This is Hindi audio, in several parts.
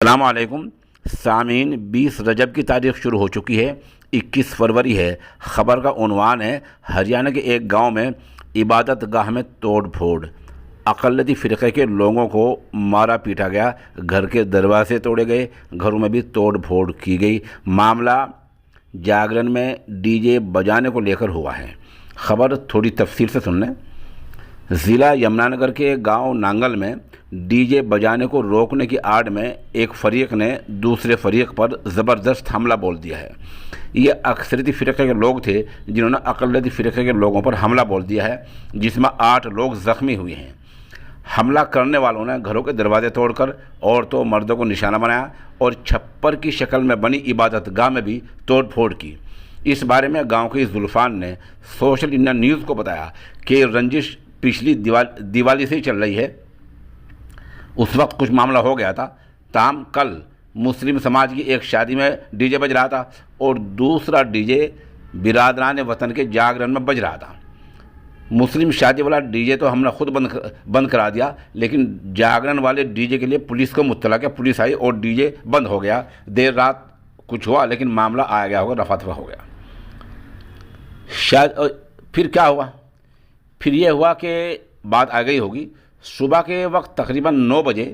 अस्सलाम वालेकुम सामीन। 20 रजब की तारीख शुरू हो चुकी है। 21 फरवरी है। ख़बर का उन्वान है, हरियाणा के एक गांव में इबादत गाह में तोड़ फोड़, अक़लियती फ़िरक़े के लोगों को मारा पीटा गया, घर के दरवाजे तोड़े गए, घरों में भी तोड़ फोड़ की गई। मामला जागरण में डीजे बजाने को लेकर हुआ है। ख़बर थोड़ी तफसील से सुन लें। ज़िला यमुनानगर के गांव नांगल में डीजे बजाने को रोकने की आड़ में एक फ़रीक ने दूसरे फ़रीक पर ज़बरदस्त हमला बोल दिया है। ये अक्सरियती फ़िरक़े के लोग थे जिन्होंने अक़लियती फ़िरक़े के लोगों पर हमला बोल दिया है, जिसमें 8 लोग ज़ख्मी हुए हैं। हमला करने वालों ने घरों के दरवाजे तोड़कर औरतों मर्दों को निशाना बनाया और छप्पर की शक्ल में बनी इबादत गाह में भी तोड़ फोड़ की। इस बारे में गाँव के जुल्फ़ान ने सोशल इंडिया न्यूज़ को बताया कि रंजिश पिछली दिवाली से ही चल रही है। उस वक्त कुछ मामला हो गया था। ताम कल मुस्लिम समाज की एक शादी में डीजे बज रहा था और दूसरा डीजे बिरादरान वतन के जागरण में बज रहा था। मुस्लिम शादी वाला डीजे तो हमने खुद बंद करा दिया, लेकिन जागरण वाले डीजे के लिए पुलिस को मुत्तला किया। पुलिस आई और डीजे बंद हो गया। देर रात कुछ हुआ, लेकिन मामला आ गया होगा, रफा दफा हो गया। शायद फिर क्या हुआ? फिर ये हुआ कि बात आ गई होगी। सुबह के वक्त तकरीबन 9 बजे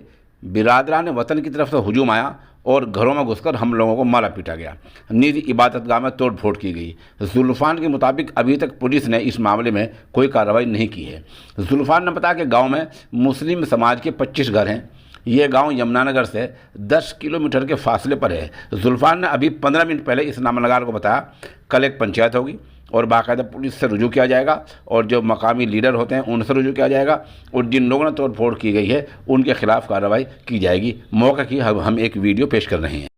बिरादरान वतन की तरफ से हुजूम आया और घरों में घुसकर हम लोगों को मारा पीटा गया। निजी इबादतगाह में तोड़ फोड़ की गई। जुल्फ़ान के मुताबिक अभी तक पुलिस ने इस मामले में कोई कार्रवाई नहीं की है। जुल्फ़ान ने बताया कि गांव में मुस्लिम समाज के 25 घर हैं। ये गांव यमुनानगर से 10 किलोमीटर के फासले पर है। जुल्फ़ान ने अभी 15 मिनट पहले इस नामनगार को बताया कल एक पंचायत होगी और बाकायदा पुलिस से रुजू किया जाएगा और जो मकामी लीडर होते हैं उनसे रुजू किया जाएगा और जिन लोगों ने तोड़ फोड़ की गई है उनके खिलाफ़ कार्रवाई की जाएगी। मौके की हम एक वीडियो पेश कर रहे हैं।